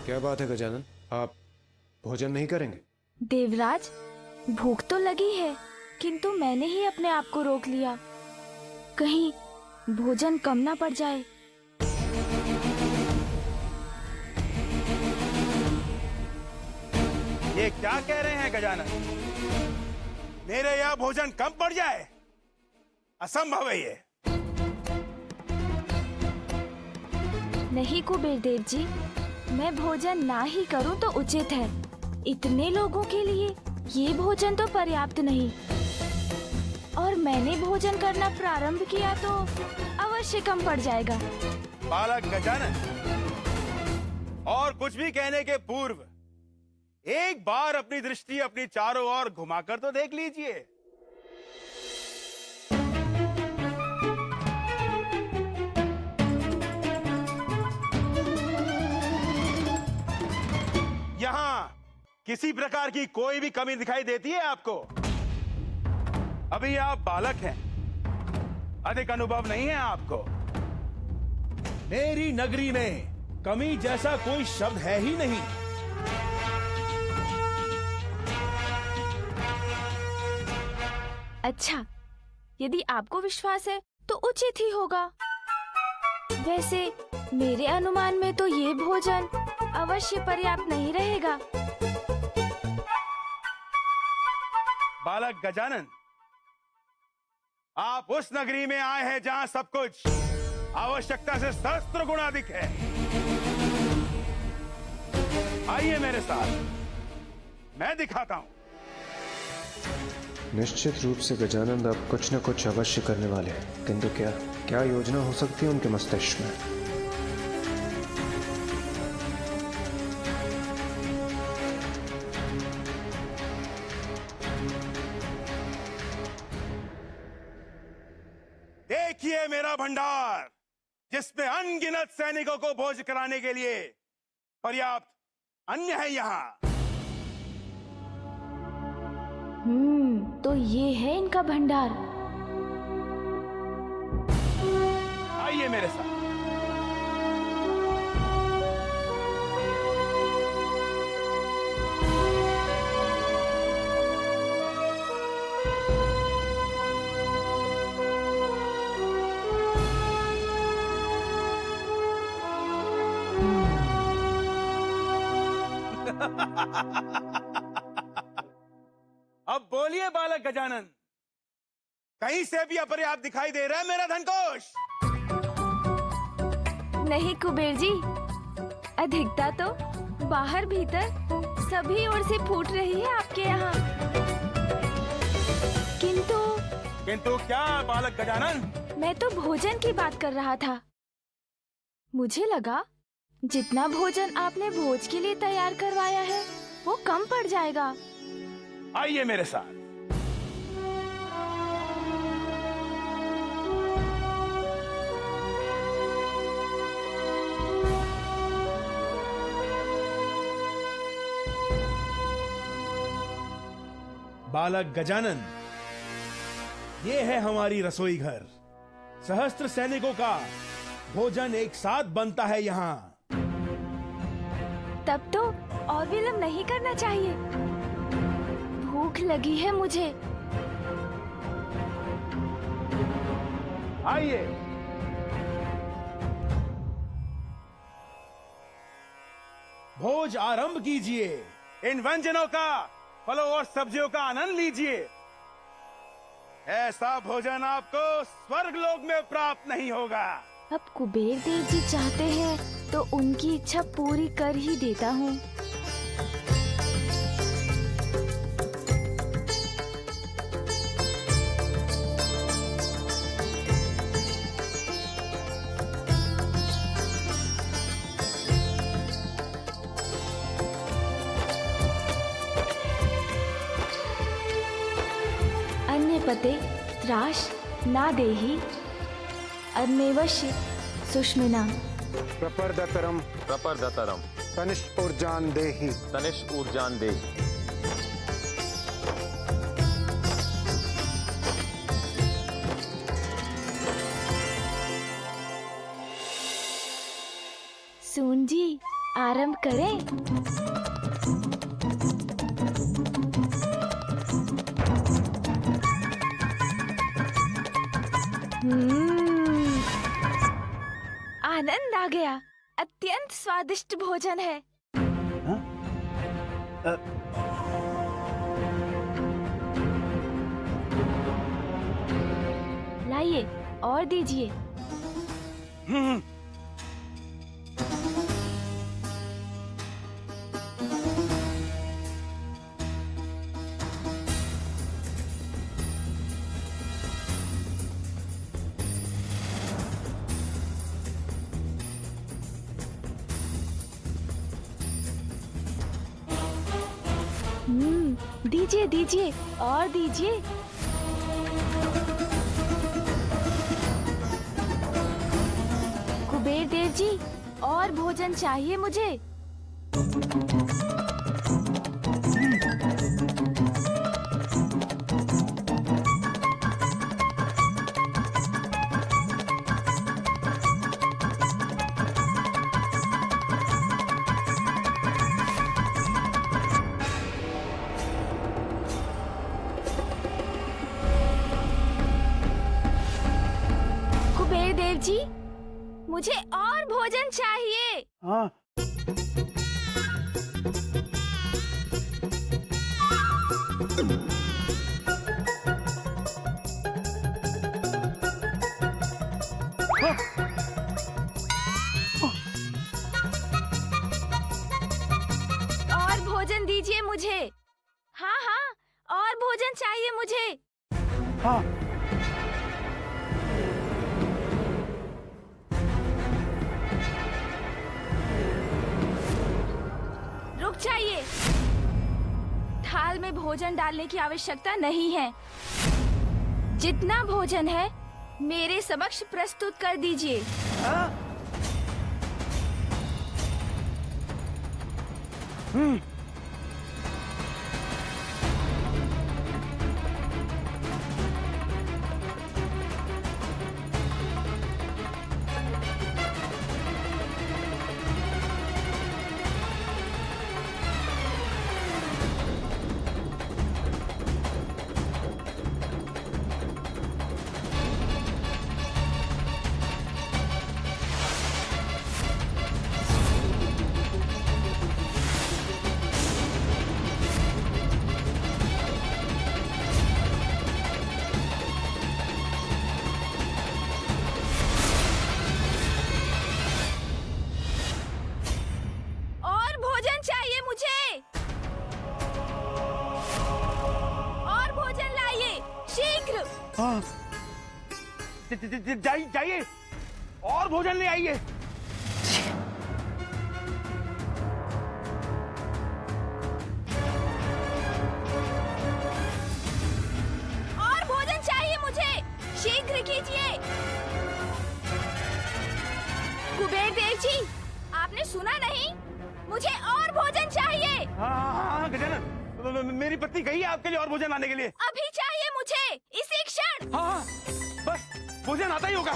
क्या बात है गजानन, आप भोजन नहीं करेंगे? देवराज, भूख तो लगी है, किंतु मैंने ही अपने आप को रोक लिया, कहीं भोजन कम ना पड़ जाए। ये क्या कह रहे हैं गजानन? मेरे यहाँ भोजन कम पड़ जाए? असंभव है ये। नहीं कुबेर देव जी, मैं भोजन ना ही करूं तो उचित है। इतने लोगों के लिए ये भोजन तो पर्याप्त नहीं, और मैंने भोजन करना प्रारंभ किया तो अवश्य कम पड़ जाएगा। बालक गजानन, और कुछ भी कहने के पूर्व एक बार अपनी दृष्टि अपनी चारों ओर घुमाकर तो देख लीजिए। यहाँ किसी प्रकार की कोई भी कमी दिखाई देती है आपको? अभी आप बालक हैं, अधिक अनुभव नहीं है आपको। मेरी नगरी में कमी जैसा कोई शब्द है ही नहीं। अच्छा, यदि आपको विश्वास है तो उचित ही होगा। वैसे मेरे अनुमान में तो ये भोजन अवश्य पर्याप्त नहीं रहेगा। बालक गजानन, आप उस नगरी में आए हैं जहां सब कुछ आवश्यकता से सहस्त्र गुण अधिक है। आइए मेरे साथ, मैं दिखाता हूं। निश्चित रूप से गजानंद अब कुछ न कुछ अवश्य करने वाले हैं, किंतु क्या क्या योजना हो सकती है उनके मस्तिष्क में? देखिए मेरा भंडार, जिसमें अनगिनत सैनिकों को भोज कराने के लिए पर्याप्त अन्न है यहाँ। तो ये है इनका भंडार। आइए मेरे साथ। अब बोलिए बालक गजानन, कहीं से भी अपर्याप्त दिखाई दे रहा है मेरा धनकोष? नहीं कुबेर जी, अधिकता तो बाहर भीतर सभी ओर से फूट रही है आपके यहाँ। किंतु क्या बालक गजानन? मैं तो भोजन की बात कर रहा था। मुझे लगा जितना भोजन आपने भोज के लिए तैयार करवाया है वो कम पड़ जाएगा। आइए मेरे साथ। बालक गजानन, ये है हमारी रसोई घर। सहस्त्र सैनिकों का भोजन एक साथ बनता है यहाँ। तब तो और विलंब नहीं करना चाहिए, भूख लगी है मुझे। आइए। भोज आरंभ कीजिए। इन व्यंजनों का, फलों और सब्जियों का आनंद लीजिए। ऐसा भोजन आपको स्वर्ग लोक में प्राप्त नहीं होगा। अब कुबेर देव जी चाहते हैं तो उनकी इच्छा पूरी कर ही देता हूँ। अन्य पते त्राश ना देहि अन्नेवश्य सुष्मिना। प्रपर्दतरम तनिष्ठ ऊर्जान देहि। सून जी, आरंभ करें? आनंद आ गया। अत्यंत स्वादिष्ट भोजन है। लाइए और दीजिए। दीजिए दीजिए और दीजिए। कुबेर देव जी, और भोजन चाहिए मुझे। कुबेर देव जी, मुझे और भोजन चाहिए। हाँ। और भोजन दीजिए मुझे। हाँ हाँ, और भोजन चाहिए मुझे। हाँ। रुक जाइए। थाल में भोजन डालने की आवश्यकता नहीं है। जितना भोजन है मेरे समक्ष प्रस्तुत कर दीजिए। हाँ? और भोजन चाहिए मुझे। और भोजन लाइए शीघ्र। हाँ। जाइए और भोजन ले आइए। और भोजन चाहिए मुझे, शीघ्र कीजिए। कुबेर देव जी, आपने सुना नहीं? मुझे और भोजन चाहिए। हाँ गजानन, मेरी पत्नी गई है आपके लिए और भोजन लाने के लिए। अभी चाहिए मुझे, इसी क्षण। हाँ, बस भोजन आता ही होगा।